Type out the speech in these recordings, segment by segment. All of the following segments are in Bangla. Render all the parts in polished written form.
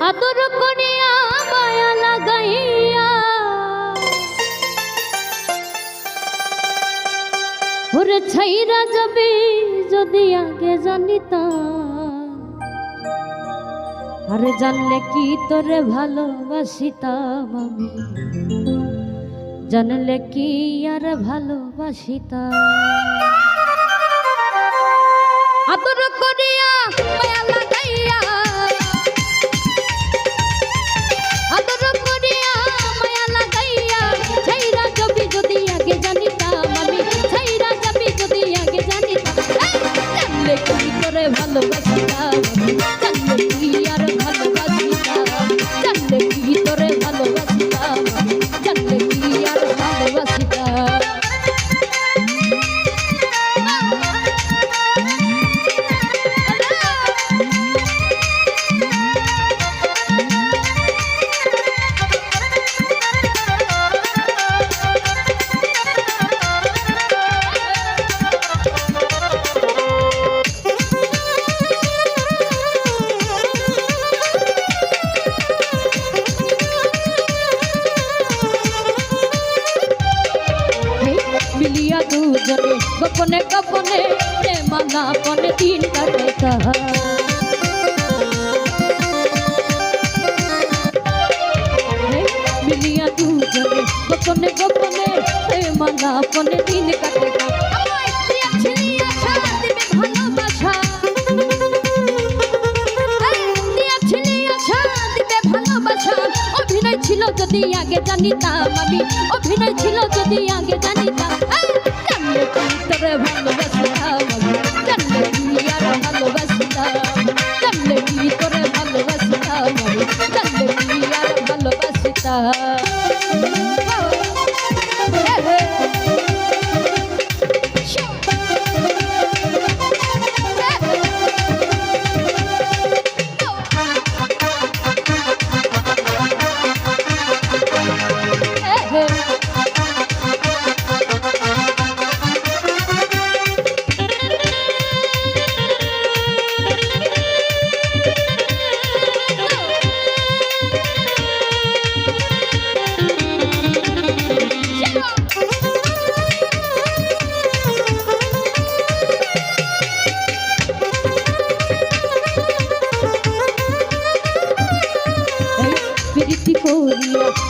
আদর করিয়া মায়া লাগাইয়া ওরে ছাইরা যাবে যদি আগে জানিতাম, আরে জানলে কি তোরে ভালোবাসিতাম আমি, জানলে কি আর ভালোবাসিতাম। আদর করিয়া মায়া লাগাইয়া আদর করিয়া মায়া লাগাইয়া ছাইরা যাবি যদি আগে জানিতাম আমি, ছাইরা যাবি যদি আগে জানিতাম। জানলে কি তোরে ভালোবাসিতাম আমি, জানলে কি আর ভালোবাসিতাম, জানলে কি তোরে ভালোবাসিতাম আমি, জানলে কি আর ভালোবাসিতাম। মিলিয়া দুজনে গোপনে গোপনে মানা পনে দিন কাটাইতা, মিলিয়া দুজনে গোপনে গোপনে মানা পনে দিন কাটাইতা। আমায় দিয়েছিলি আশা দিবে ভালোবাসা, দিয়েছিলি আশা দিবে ভালোবাসা। অভিনয় ছিল যদি আগে জানিতাম আমি, অভিনয় ছিল যদি আগে জানিতাম। জানলে কি তোরে ভালোবাসিতাম আমি, জানলে কি আর ভালোবাসিতাম, জানলে কি তোরে ভালোবাসিতাম আমি, জানলে কি আর ভালোবাসিতাম।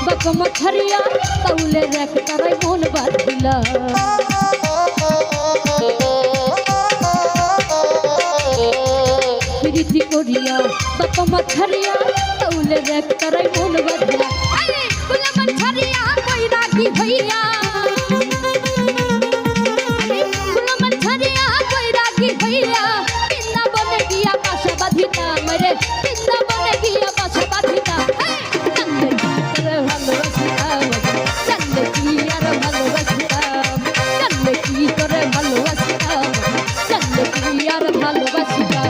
বাবা মাথারিয়া তাউলে রেখ তারাই মন বাঁধিলা, প্রীতি করিয়া বাবা মাথারিয়া তাউলে রেখ তারাই মন বাঁধিলা। আরে গোলা মাথারিয়া কইরা কি হইয়া, গোলা মাথারিয়া কইরা কি হইয়া। বৃন্দাবনে গিয়া পাশা বাঁধিতাম রে, বৃন্দাবনে গিয়া পাশা বাঁধিতাম। জানলে কি আর ভালোবাসিতাম, জানলে কি তোরে ভালোবাসিতাম, জানলে কি আর ভালোবাসিতাম।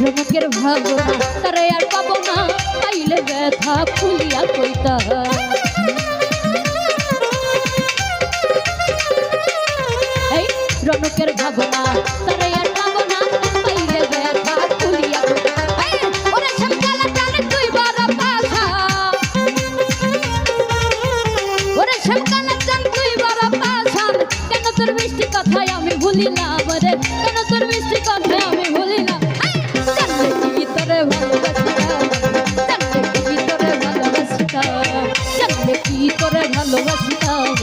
রমকের ভাবনা তারে আর পাবো না, পাইলে ব্যথা ফুলিয়া কইতা। এই রমকের ভাবনা তারে আর পাবো না, পাইলে ব্যথা ফুলিয়া কইতা। ওরে শ্যামকালা জানে তুই বড় পাশা, ওরে শ্যামকালা জান তুই বড় পাশা। কেন তোর মিষ্টি কথায় আমি ভুলিলাম রে, কেন তোর মিষ্টি কথায় আমি ভুলিলাম। জানলে কি তোরে ভালোবাসিতাম, জানলে কি তোরে ভালোবাসিতাম, জানলে কি তোরে ভালোবাসিতাম,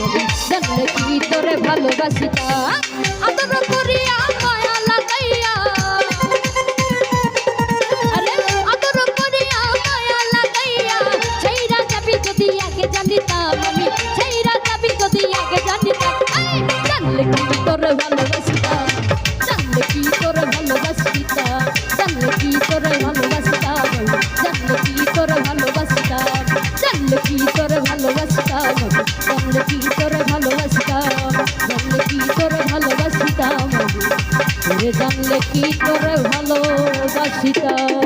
জানলে কি তোরে ভালোবাসিতাম। আদর করিয়া মায়া লাগাইয়া জানলে কি করে ভালোবাসতাম জানলে কি করে ভালোবাসতাম জানলে কি করে ভালোবাসতাম জানলে কি করে ভালোবাসতাম জানলে কি করে ভালোবাসতাম ওরে জানলে কি করে ভালোবাসতাম